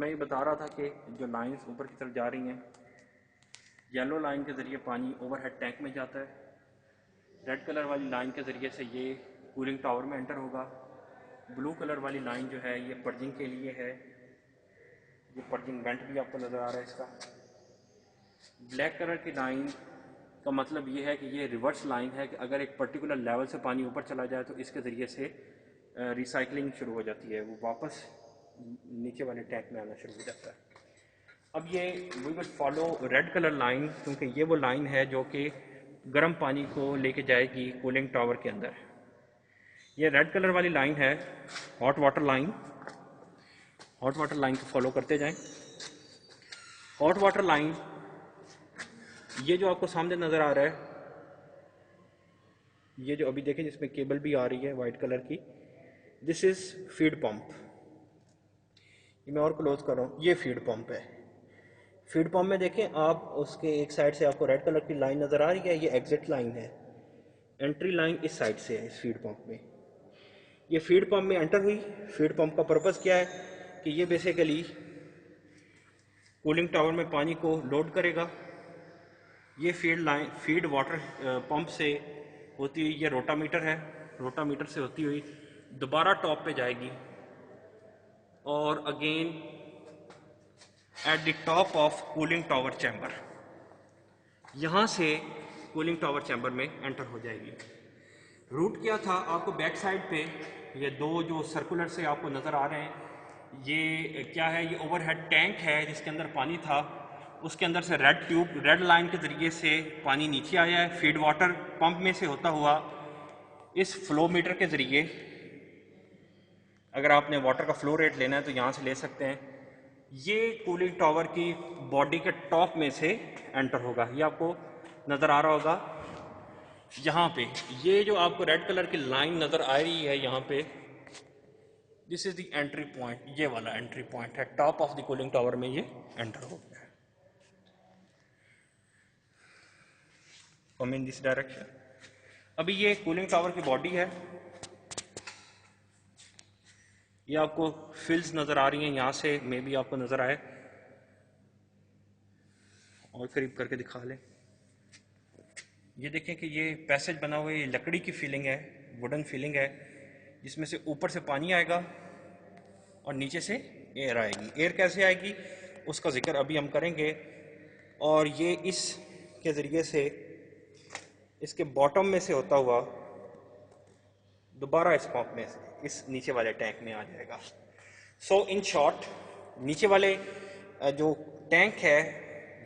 मैं ये बता रहा था कि जो लाइंस ऊपर की तरफ जा रही हैं, येलो लाइन के ज़रिए पानी ओवरहेड टैंक में जाता है, रेड कलर वाली लाइन के ज़रिए से ये कूलिंग टावर में एंटर होगा, ब्लू कलर वाली लाइन जो है ये पर्जिंग के लिए है, ये पर्जिंग वेंट भी आपको नज़र आ रहा है इसका। ब्लैक कलर की लाइन का मतलब ये है कि ये रिवर्स लाइन है कि अगर एक पर्टिकुलर लेवल से पानी ऊपर चला जाए तो इसके ज़रिए से रिसाइकलिंग शुरू हो जाती है, वो वापस नीचे वाले टैंक में आना शुरू हो जाता है। अब ये we will follow red colour line, क्योंकि ये वो लाइन है जो कि गर्म पानी को लेके जाएगी कूलिंग टावर के अंदर। ये रेड कलर वाली लाइन है hot water line. Hot water line को फॉलो करते जाएं। हॉट वाटर लाइन ये जो आपको सामने नज़र आ रहा है, ये जो अभी देखें जिसमें केबल भी आ रही है वाइट कलर की, दिस इज़ फीड पंप। ये मैं और क्लोज कर रहा हूँ, ये फीड पंप है। फीड पंप में देखें आप, उसके एक साइड से आपको रेड कलर की लाइन नज़र आ रही है, ये एग्जिट लाइन है। एंट्री लाइन इस साइड से है इस फीड पंप में। ये फीड पंप में एंटर हुई। फीड पंप का पर्पज़ क्या है कि ये बेसिकली कूलिंग टावर में पानी को लोड करेगा। ये फीड वाटर पंप से होती हुई, ये रोटामीटर है, रोटामीटर से होती हुई दोबारा टॉप पे जाएगी और again at the top of cooling tower chamber, यहाँ से कूलिंग टावर चैम्बर में एंटर हो जाएगी। रूट क्या था, आपको बैक साइड पे ये दो जो सर्कुलर से आपको नज़र आ रहे हैं, ये क्या है, ये ओवरहेड टैंक है जिसके अंदर पानी था, उसके अंदर से रेड लाइन के ज़रिए से पानी नीचे आया है फीड वाटर पंप में से होता हुआ इस फ्लो मीटर के ज़रिए। अगर आपने वाटर का फ्लो रेट लेना है तो यहाँ से ले सकते हैं। ये कूलिंग टावर की बॉडी के टॉप में से एंटर होगा, ये आपको नज़र आ रहा होगा यहाँ पे। ये जो आपको रेड कलर की लाइन नज़र आ रही है यहाँ पे, this is the entry point, ये वाला एंट्री पॉइंट है, top of the cooling tower में ये एंटर हो गया है। कम इन दिस डायरेक्शन। अभी ये कूलिंग टावर की बॉडी है, ये आपको फिल्स नज़र आ रही हैं, यहाँ से मे भी आपको नज़र आए, और करीब करके दिखा लें। ये देखें कि ये पैसेज बना हुआ है, ये लकड़ी की फीलिंग है, वुडन फीलिंग है, जिसमें से ऊपर से पानी आएगा और नीचे से एयर आएगी। एयर कैसे आएगी उसका जिक्र अभी हम करेंगे। और ये इसके ज़रिए से इसके बॉटम में से होता हुआ दोबारा इस पंप में से इस नीचे वाले टैंक में आ जाएगा। सो इन शॉर्ट, नीचे वाले जो टैंक है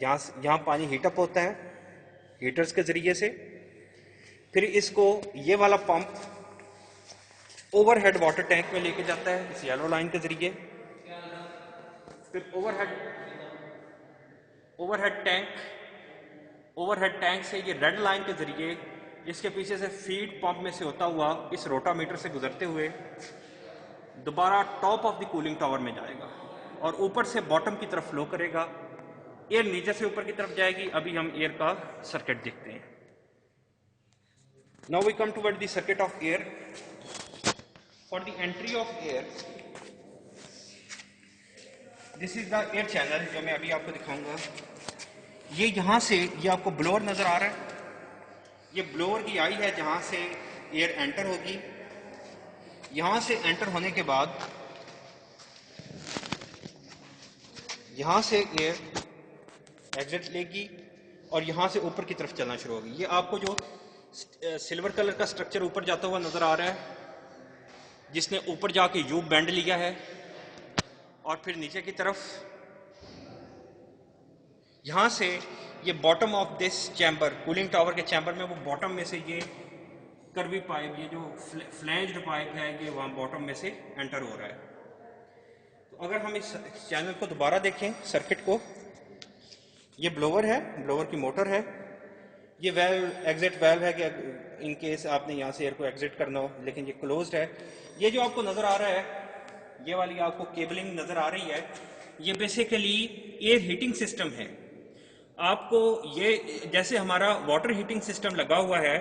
यहाँ पानी हीटअप होता है हीटर्स के ज़रिए से, फिर इसको ये वाला पंप ओवरहेड वाटर टैंक में लेके जाता है इस येलो लाइन के ज़रिए। फिर ओवरहेड टैंक से ये रेड लाइन के ज़रिए इसके पीछे से फीड पंप में से होता हुआ इस रोटामीटर से गुजरते हुए दोबारा top of the cooling tower में जाएगा और ऊपर से बॉटम की तरफ फ्लो करेगा। एयर नीचे से ऊपर की तरफ जाएगी। अभी हम एयर का सर्किट देखते हैं। Now we come toward the circuit of air. For the entry of air, this is the air channel जो मैं अभी आपको दिखाऊंगा। ये यहाँ से ये आपको ब्लोअर नजर आ रहा है, ये ब्लोअर की आई है जहाँ से एयर एंटर होगी। यहाँ से एंटर होने के बाद यहाँ से एयर एग्जिट लेगी और यहाँ से ऊपर की तरफ चलना शुरू होगी। ये आपको जो सिल्वर कलर का स्ट्रक्चर ऊपर जाता हुआ नजर आ रहा है, जिसने ऊपर जाके यू बेंड लिया है और फिर नीचे की तरफ यहाँ से ये bottom of this chamber, cooling tower के चैम्बर में वो बॉटम में से ये कर्वी पाइप, ये जो फ्लैंज्ड पाइप है, ये वहाँ बॉटम में से एंटर हो रहा है। तो अगर हम इस चैनल को दोबारा देखें, सर्किट को, ये ब्लोअर है, ब्लोअर की मोटर है, ये वेल्व एग्जिट वेल्व है कि इन केस आपने यहाँ से एयर को एग्जिट करना हो, लेकिन ये क्लोज्ड है। ये जो आपको नज़र आ रहा है, ये वाली आपको केबलिंग नज़र आ रही है, ये बेसिकली एयर हीटिंग सिस्टम है। आपको ये जैसे हमारा वाटर हीटिंग सिस्टम लगा हुआ है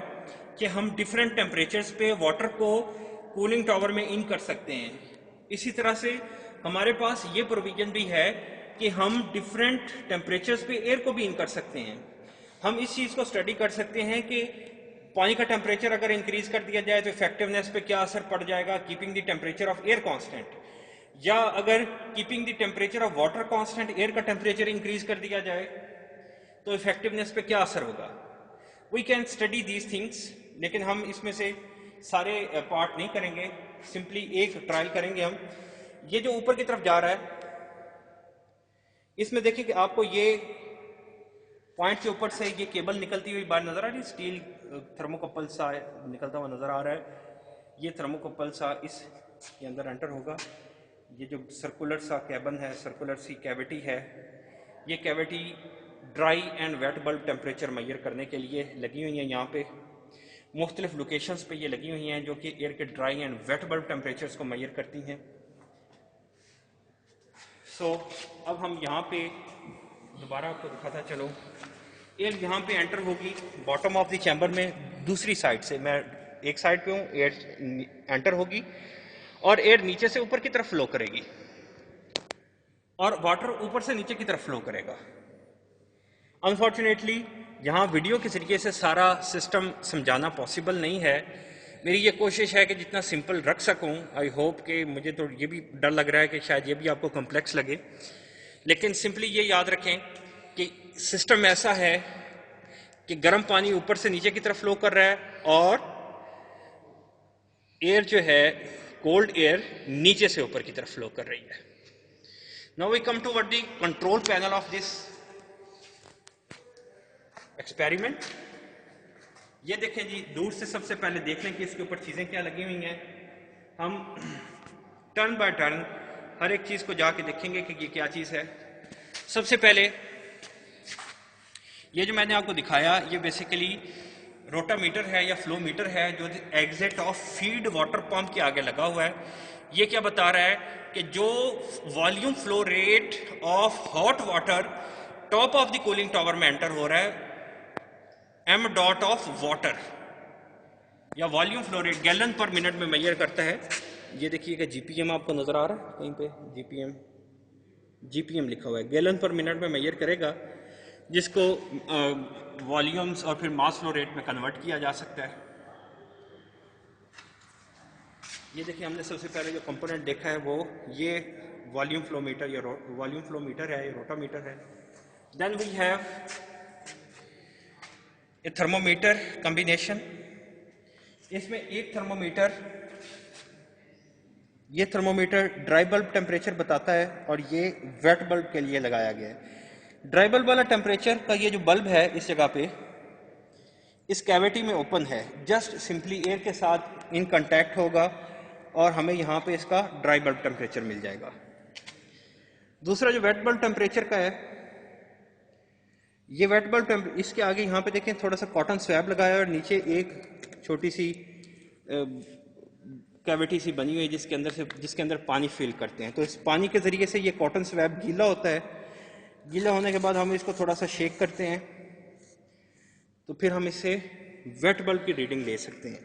कि हम डिफरेंट टेम्परेचर्स पे वाटर को कूलिंग टावर में इन कर सकते हैं, इसी तरह से हमारे पास ये प्रोविजन भी है कि हम डिफरेंट टेम्परेचर्स पे एयर को भी इन कर सकते हैं। हम इस चीज़ को स्टडी कर सकते हैं कि पानी का टेम्परेचर अगर इंक्रीज कर दिया जाए तो इफेक्टिवनेस पे क्या असर पड़ जाएगा, keeping the temperature of air constant, या अगर keeping the temperature of water constant air का टेम्परेचर इंक्रीज कर दिया जाए तो इफेक्टिवनेस पे क्या असर होगा। We can study these things, लेकिन हम इसमें से सारे पार्ट नहीं करेंगे, सिंपली एक ट्रायल करेंगे हम। ये जो ऊपर की तरफ जा रहा है इसमें देखिए कि आपको ये पॉइंट के ऊपर से ये केबल निकलती हुई बाहर नजर आ रही है, स्टील थर्मोकपल सा निकलता हुआ नजर आ रहा है। ये थर्मोकपल सा इसके अंदर एंटर होगा। ये जो सर्कुलर सा कैबन है, सर्कुलर सी कैविटी है, ये cavity dry and wet bulb temperature measure करने के लिए लगी हुई है। यहाँ पे मुख्तलिफ लोकेशंस पे ये लगी हुई हैं जो कि एयर के dry and wet bulb temperatures को मेजर करती हैं। सो अब हम यहाँ पे दोबारा आपको दिखाता चलो, एयर यहाँ पे एंटर होगी बॉटम ऑफ द चैम्बर में, दूसरी साइड से, मैं एक साइड पे हूँ, एयर एंटर होगी और एयर नीचे से ऊपर की तरफ फ्लो करेगी और वाटर ऊपर से नीचे की तरफ फ्लो करेगा। अनफॉर्चुनेटली यहाँ वीडियो के जरिए से सारा सिस्टम समझाना पॉसिबल नहीं है। मेरी ये कोशिश है कि जितना सिंपल रख सकूं। आई होप कि, मुझे तो ये भी डर लग रहा है कि शायद ये भी आपको कॉम्प्लेक्स लगे, लेकिन सिंपली ये याद रखें कि सिस्टम ऐसा है कि गर्म पानी ऊपर से नीचे की तरफ फ्लो कर रहा है और एयर जो है, कोल्ड एयर, नीचे से ऊपर की तरफ फ्लो कर रही है। Now we come to what the control panel of this experiment. ये देखें जी, दूर से सबसे पहले देख लें कि इसके ऊपर चीज़ें क्या लगी हुई हैं। हम टर्न बाय टर्न हर एक चीज़ को जाके देखेंगे कि ये क्या चीज़ है। सबसे पहले ये जो मैंने आपको दिखाया, ये बेसिकली रोटामीटर है या फ्लो मीटर है जो exit of feed water pump के आगे लगा हुआ है। ये क्या बता रहा है कि जो volume flow rate of hot water top of the cooling tower में एंटर हो रहा है, m डॉट ऑफ वाटर या वॉल्यूम फ्लो रेट गैलन पर मिनट में मेजर करता है। ये देखिए कि जीपीएम आपको नजर आ रहा है कहीं पे, जीपीएम लिखा हुआ है, गैलन पर मिनट में मेजर करेगा, जिसको वॉल्यूम्स और फिर मास फ्लो रेट में कन्वर्ट किया जा सकता है। ये देखिए, हमने सबसे पहले जो कंपोनेंट देखा है वो ये वॉल्यूम फ्लो मीटर या वॉल्यूम फ्लो मीटर है, ये रोटामीटर है। Then we have a thermometer combination. इसमें एक थर्मोमीटर, ये थर्मोमीटर ड्राई बल्ब टेम्परेचर बताता है और ये वेट बल्ब के लिए लगाया गया है। ड्राई बल्ब वाला टेम्परेचर का ये जो बल्ब है इस जगह पे, इस कैविटी में ओपन है, जस्ट सिंपली एयर के साथ इन कांटेक्ट होगा और हमें यहाँ पे इसका ड्राई बल्ब टेम्परेचर मिल जाएगा। दूसरा जो वेट बल्ब टेम्परेचर का है, ये वेट बल्ब, इसके आगे यहाँ पे देखें थोड़ा सा कॉटन स्वैब लगाया है और नीचे एक छोटी सी कैविटी सी बनी हुई है जिसके अंदर पानी फिल करते हैं। तो इस पानी के जरिए से ये कॉटन स्वैब गीला होता है। गीला होने के बाद हम इसको थोड़ा सा शेक करते हैं तो फिर हम इससे वेट बल्ब की रीडिंग ले सकते हैं।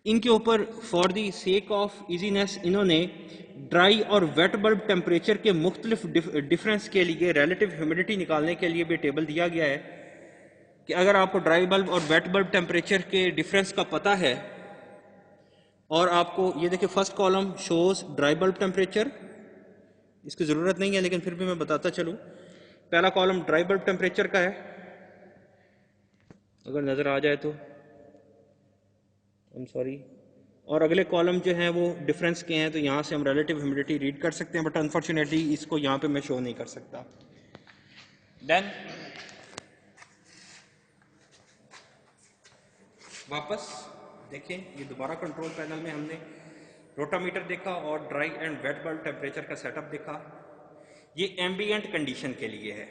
इनके ऊपर for the sake of easiness इन्होंने ड्राई और वेट बल्ब टेम्परेचर के मुख्तलिफ डिफरेंस के लिए रिलेटिव ह्यूमिडिटी निकालने के लिए भी टेबल दिया गया है कि अगर आपको ड्राई बल्ब और वेट बल्ब टेम्परेचर के डिफरेंस का पता है और आपको, ये देखिए first column shows dry bulb temperature, इसकी ज़रूरत नहीं है लेकिन फिर भी मैं बताता चलूँ। पहला कॉलम ड्राई बल्ब टेम्परेचर का है, अगर नज़र आ जाए तो, आई एम सॉरी, और अगले कॉलम जो हैं वो डिफरेंस के हैं, तो यहाँ से हम रिलेटिव ह्यूमिडिटी रीड कर सकते हैं, बट अनफॉर्चुनेटली इसको यहाँ पे मैं शो नहीं कर सकता। देन वापस देखें, ये दोबारा कंट्रोल पैनल में हमने रोटामीटर देखा और dry and wet bulb temperature का सेटअप देखा। ये एम्बिएंट कंडीशन के लिए है।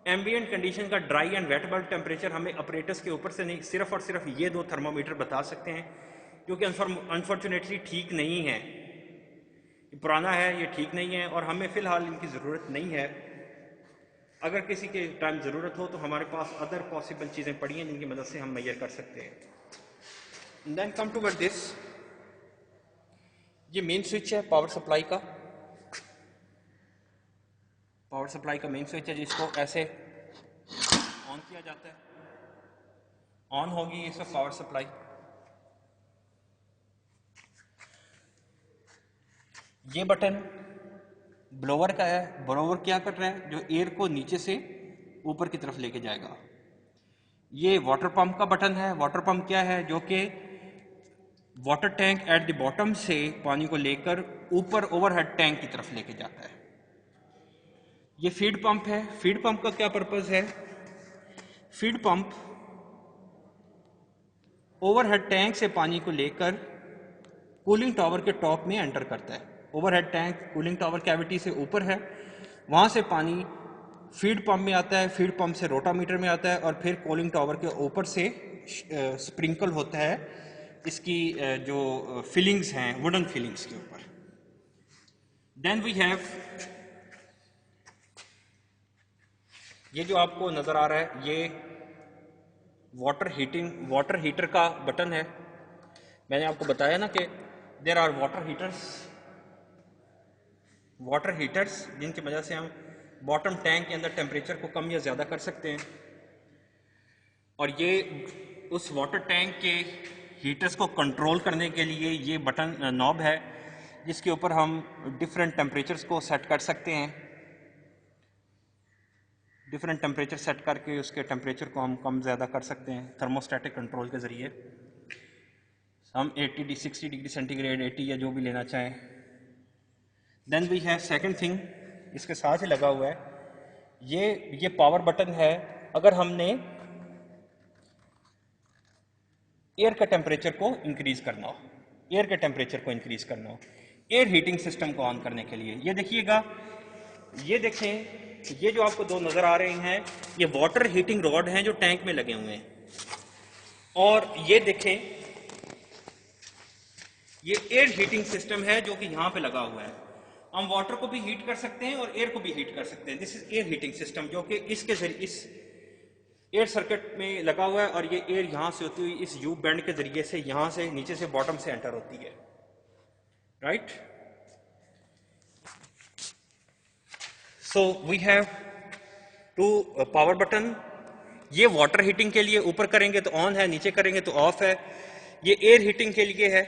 एम्बिएंट कंडीशन का dry and wet bulb temperature हमें ऑपरेटर्स के ऊपर से नहीं, सिर्फ और सिर्फ ये दो थर्मोमीटर बता सकते हैं, क्योंकि अनफॉर्चुनेटली ठीक नहीं है, पुराना है, ये ठीक नहीं है और हमें फ़िलहाल इनकी ज़रूरत नहीं है। अगर किसी के टाइम ज़रूरत हो तो हमारे पास अदर पॉसिबल चीज़ें पड़ी हैं जिनकी मदद से हम मेजर कर सकते हैं। देन कम टू दिस, ये मेन स्विच है पावर सप्लाई का। पावर सप्लाई का मेन स्विच है जिसको ऐसे ऑन किया जाता है, ऑन होगी इसका पावर सप्लाई। ये बटन ब्लोअर का है, ब्लोअर क्या कर रहा है, जो एयर को नीचे से ऊपर की तरफ लेके जाएगा। ये वाटर पंप का बटन है। वाटर पंप क्या है, जो कि water tank at the bottom से पानी को लेकर ऊपर ओवरहेड टैंक की तरफ लेके जाता है। ये फीड पंप है। फीड पंप का क्या पर्पस है, फीड पंप ओवरहेड टैंक से पानी को लेकर कूलिंग टावर के टॉप में एंटर करता है। Overhead tank cooling tower cavity से ऊपर है, वहाँ से पानी फीड पंप में आता है, फीड पंप से रोटामीटर में आता है और फिर कूलिंग टावर के ऊपर से स्प्रिंकल होता है इसकी जो फिलिंग्स हैं वुडन फिलिंग्स के ऊपर। देन वी हैव ये जो आपको नज़र आ रहा है, ये वाटर हीटर का बटन है। मैंने आपको बताया ना कि देयर आर वाटर हीटर्स जिनकी वजह से हम बॉटम टैंक के अंदर टेम्परेचर को कम या ज़्यादा कर सकते हैं। और ये उस वाटर टैंक के हीटर्स को कंट्रोल करने के लिए ये बटन नॉब है जिसके ऊपर हम डिफरेंट टेम्परेचर्स को सेट कर सकते हैं। डिफरेंट टेम्परेचर सेट करके उसके टेम्परेचर को हम कम ज़्यादा कर सकते हैं थर्मोस्टैटिक कंट्रोल के ज़रिए। हम 60 डिग्री सेंटीग्रेड 80 या जो भी लेना चाहें। Then we have second thing, इसके साथ ही लगा हुआ है ये पावर बटन है। अगर हमने एयर का टेम्परेचर को इंक्रीज करना हो, एयर हीटिंग सिस्टम को ऑन करने के लिए, ये देखिएगा, ये देखें, ये जो आपको दो नज़र आ रहे हैं ये वाटर हीटिंग रॉड हैं जो टैंक में लगे हुए हैं। और ये देखें, ये एयर हीटिंग सिस्टम है जो कि यहाँ पे लगा हुआ है। हम वाटर को भी हीट कर सकते हैं और एयर को भी हीट कर सकते हैं। This is air heating system जो कि इसके जरिए इस एयर सर्किट में लगा हुआ है और ये एयर यहाँ से होती हुई इस यू बैंड के जरिए से यहाँ से नीचे से बॉटम से एंटर होती है, right. So we have two power button. ये वाटर हीटिंग के लिए, ऊपर करेंगे तो ऑन है, नीचे करेंगे तो ऑफ है। ये एयर हीटिंग के लिए है,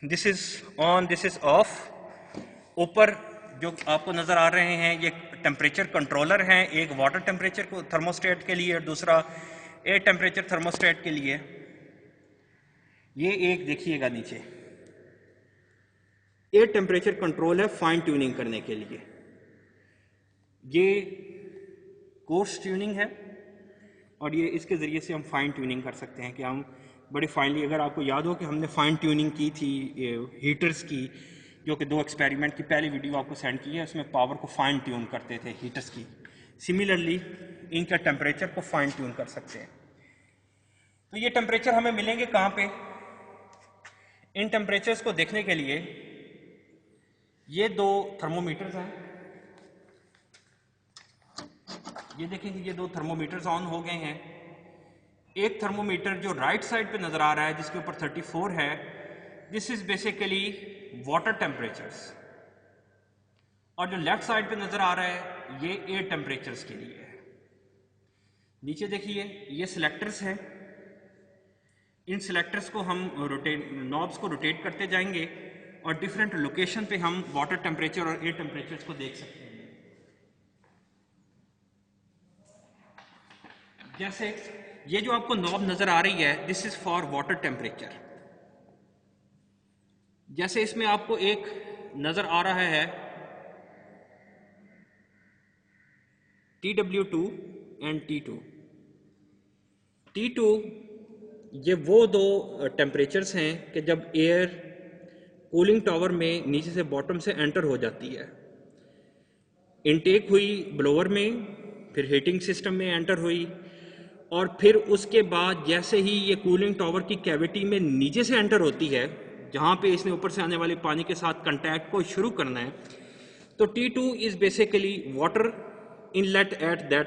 this is on, this is of. ऊपर जो आपको नजर आ रहे हैं ये टेम्परेचर कंट्रोलर हैं, एक वाटर टेम्परेचर को थर्मोस्टेट के लिए और दूसरा एयर टेम्परेचर थर्मोस्टेट के लिए। ये एक देखिएगा नीचे एयर टेम्परेचर कंट्रोल है फाइन ट्यूनिंग करने के लिए। ये कोर्स ट्यूनिंग है और ये इसके ज़रिए से हम फाइन ट्यूनिंग कर सकते हैं कि हम बड़ी फाइनली, अगर आपको याद हो कि हमने फाइन ट्यूनिंग की थी हीटर्स की, जो कि 2 एक्सपेरिमेंट की पहली वीडियो आपको सेंड की है, उसमें पावर को फाइन ट्यून करते थे हीटर्स की। सिमिलरली इनका टेम्परेचर को फाइन ट्यून कर सकते हैं। तो ये टेम्परेचर हमें मिलेंगे कहाँ पे? इन टेम्परेचर्स को देखने के लिए ये 2 थर्मोमीटर्स हैं। ये देखेंगे, ये 2 थर्मोमीटर्स ऑन हो गए हैं। एक थर्मोमीटर जो राइट साइड पे नजर आ रहा है जिसके ऊपर 34 है, this is basically water temperatures, और जो लेफ्ट साइड पे नजर आ रहा है ये एयर टेम्परेचर्स के लिए है। नीचे देखिए ये सिलेक्टर्स हैं। इन सिलेक्टर्स को हम नॉब्स को रोटेट करते जाएंगे और डिफरेंट लोकेशन पे हम वाटर टेम्परेचर और एयर टेम्परेचर्स को देख सकते हैं। जैसे ये जो आपको नॉब नजर आ रही है, this is for water temperature. जैसे इसमें आपको एक नजर आ रहा है TW2 एंड T2। T2 ये वो 2 टेम्परेचर्स हैं कि जब एयर कूलिंग टावर में नीचे से बॉटम से एंटर हो जाती है, इनटेक हुई ब्लोअर में, फिर हीटिंग सिस्टम में एंटर हुई, और फिर उसके बाद जैसे ही ये कूलिंग टावर की कैविटी में नीचे से एंटर होती है, जहाँ पे इसने ऊपर से आने वाले पानी के साथ कंटैक्ट को शुरू करना है, तो T2 is basically water inlet at that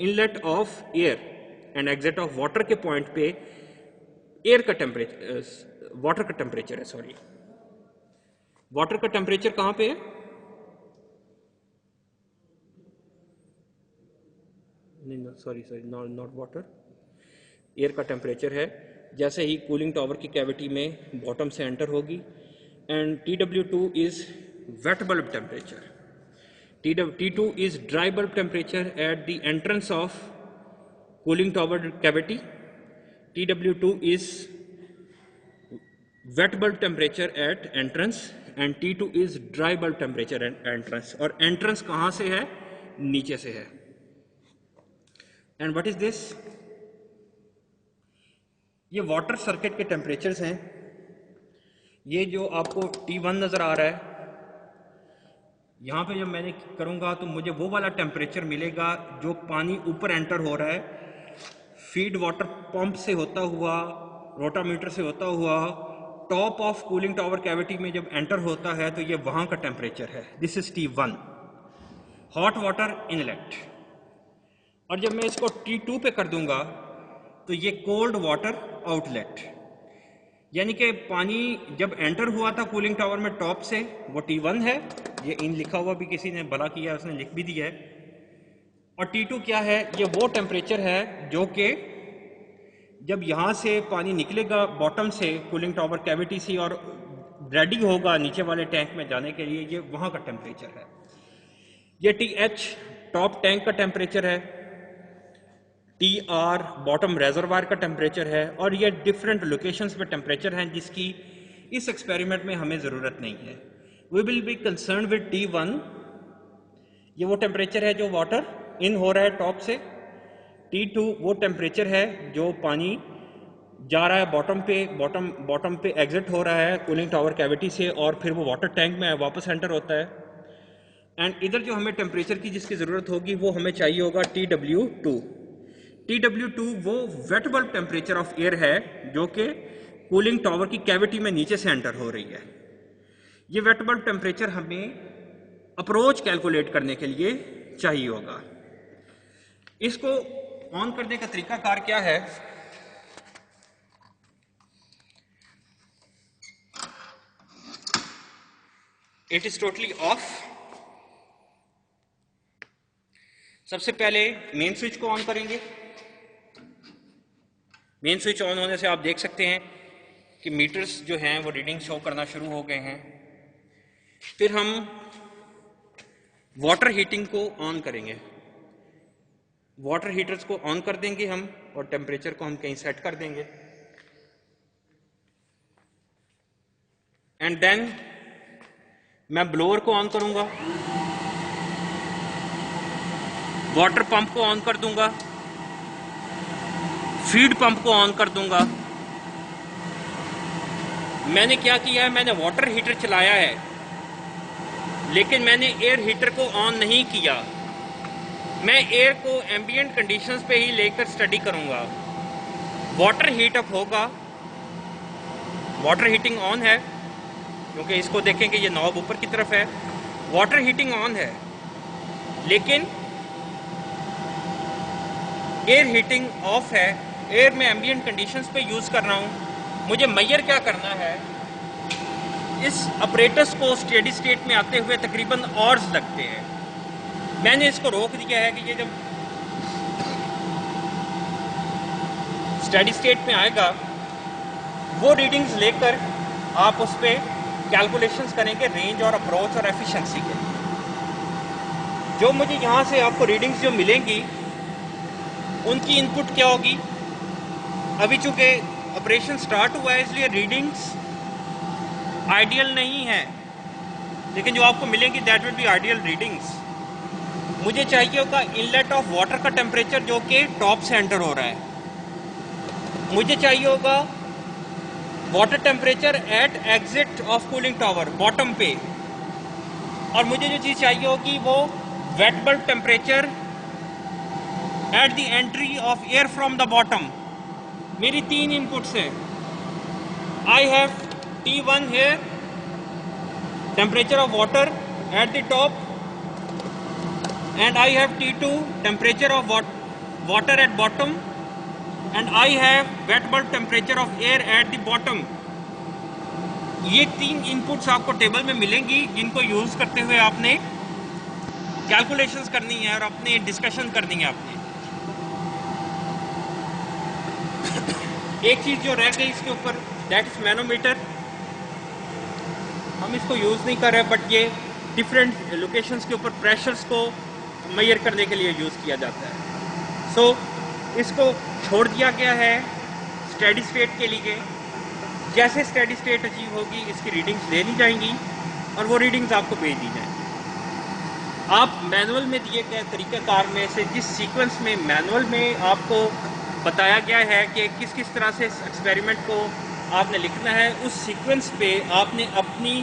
inlet of air and exit of water के पॉइंट पे एयर का टेम्परेचर, वाटर का टेम्परेचर है, सॉरी, वाटर का टेम्परेचर कहाँ पे है? नहीं सॉरी नॉट वाटर, एयर का टेम्परेचर है। जैसे ही कूलिंग टावर की कैविटी में बॉटम से एंटर होगी, and TW2 is wet bulb temperature, T2 is dry bulb temperature at the entrance of cooling tower cavity, TW2 is wet bulb temperature at entrance and T2 is dry bulb temperature at entrance। और entrance कहाँ से है? नीचे से है। And what is this? ये water circuit के temperatures हैं। ये जो आपको T1 नज़र आ रहा है, यहाँ पे जब मैंने करूँगा तो मुझे वो वाला टेम्परेचर मिलेगा जो पानी ऊपर एंटर हो रहा है, फीड वाटर पंप से होता हुआ, रोटामीटर से होता हुआ, top of cooling tower cavity में जब एंटर होता है तो ये वहाँ का टेम्परेचर है। This is T1, hot water inlet. और जब मैं इसको T2 पे कर दूंगा तो ये कोल्ड वाटर आउटलेट, यानी कि पानी जब एंटर हुआ था कूलिंग टावर में टॉप से, वो T1 है, ये इन लिखा हुआ भी किसी ने भला किया, उसने लिख भी दिया है। और T2 क्या है? ये वो टेम्परेचर है जो कि जब यहाँ से पानी निकलेगा बॉटम से कूलिंग टावर कैविटी से और रेडी होगा नीचे वाले टैंक में जाने के लिए, ये वहाँ का टेम्परेचर है। ये TH टॉप टैंक का टेम्परेचर है, TR बॉटम रेजर्वायर का टेम्परेचर है, और ये डिफरेंट लोकेशंस पे टेम्परेचर हैं जिसकी इस एक्सपेरिमेंट में हमें ज़रूरत नहीं है। We will be concern with T1, ये वो टेम्परेचर है जो वाटर इन हो रहा है टॉप से। T2 वो टेम्परेचर है जो पानी जा रहा है बॉटम पे एग्जिट हो रहा है कूलिंग टावर कैविटी से और फिर वो वाटर टैंक में वापस एंटर होता है। एंड इधर जो हमें टेम्परेचर की जिसकी ज़रूरत होगी वो हमें चाहिए होगा TW2। TW2 वो wet bulb temperature of air है जो कि कूलिंग टावर की कैविटी में नीचे से एंटर हो रही है। ये वेट बल्ब टेम्परेचर हमें अप्रोच कैलकुलेट करने के लिए चाहिए होगा। इसको ऑन करने का तरीकाकार क्या है? It is totally off. सबसे पहले मेन स्विच को ऑन करेंगे। मेन स्विच ऑन होने से आप देख सकते हैं कि मीटर्स जो हैं वो रीडिंग शो करना शुरू हो गए हैं। फिर हम वाटर हीटिंग को ऑन करेंगे। वाटर हीटर्स को ऑन कर देंगे हम और टेम्परेचर को हम कहीं सेट कर देंगे। एंड देन मैं ब्लोअर को ऑन करूंगा, वाटर पंप को ऑन कर दूंगा, फीड पंप को ऑन कर दूंगा। मैंने क्या किया है? मैंने वाटर हीटर चलाया है लेकिन मैंने एयर हीटर को ऑन नहीं किया। मैं एयर को एम्बिएंट कंडीशंस पे ही लेकर स्टडी करूंगा। वाटर हीट अप होगा, वाटर हीटिंग ऑन है क्योंकि इसको देखेंगे ये नॉब ऊपर की तरफ है, वाटर हीटिंग ऑन है, लेकिन एयर हीटिंग ऑफ है। एयर में एम्बिएंट कंडीशंस पे यूज कर रहा हूँ। मुझे मेजर क्या करना है? इस अपरेटस को स्टेडी स्टेट में आते हुए तकरीबन आवर्स लगते हैं। मैंने इसको रोक दिया है कि ये जब स्टेडी स्टेट में आएगा वो रीडिंग्स लेकर आप उस पर कैलकुलेशंस करेंगे रेंज और अप्रोच और एफिशिएंसी के। जो मुझे यहाँ से आपको रीडिंग्स जो मिलेंगी उनकी इनपुट क्या होगी? अभी चूंकि ऑपरेशन स्टार्ट हुआ है इसलिए रीडिंग्स आइडियल नहीं है, लेकिन जो आपको मिलेंगी that will be ideal readings. मुझे चाहिए होगा इनलेट ऑफ वाटर का टेम्परेचर जो कि टॉप से एंटर हो रहा है। मुझे चाहिए होगा water temperature at exit of cooling tower bottom पे, और मुझे जो चीज़ चाहिए होगी वो wet bulb temperature at the entry of air from the bottom. मेरी तीन इनपुट्स है। I have T1 here, temperature of water at the top, and I have T2, temperature of water at bottom, and I have wet bulb temperature of air at the bottom। ये तीन inputs आपको table में मिलेंगी जिनको use करते हुए आपने calculations करनी है और अपने डिस्कशन करनी है आपने। एक चीज़ जो रह गई इसके ऊपर, दैट इज़ मैनोमीटर। हम इसको यूज़ नहीं कर रहे, बट ये डिफरेंट लोकेशंस के ऊपर प्रेशर्स को मेजर करने के लिए यूज़ किया जाता है। सो इसको छोड़ दिया गया है स्टेडी स्टेट के लिए। जैसे स्टेडी स्टेट अचीव होगी इसकी रीडिंग्स ले ली जाएंगी और वो रीडिंग्स आपको भेज दी जाएंगी। आप मैनुअल में दिए गए तरीक़ाकार में से जिस सीक्वेंस में मैनुअल में आपको बताया गया है कि किस किस तरह से इस एक्सपेरिमेंट को आपने लिखना है, उस सीक्वेंस पे आपने अपनी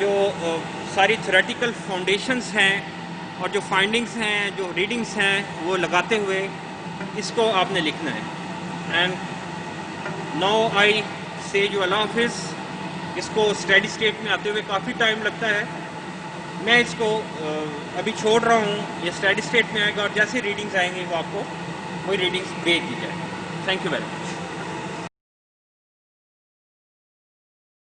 जो सारी थ्योरेटिकल फाउंडेशंस हैं और जो फाइंडिंग्स हैं, जो रीडिंग्स हैं, वो लगाते हुए इसको आपने लिखना है। एंड नाउ आई से यू अल्लाह हाफिज़। इसको स्टडी स्टेट में आते हुए काफ़ी टाइम लगता है। मैं इसको अभी छोड़ रहा हूँ, ये स्टडी स्टेट में आएगा और जैसे रीडिंग्स आएंगी वो आपको वही रीडिंग्स भेज दी जाएगी। Thank you very much.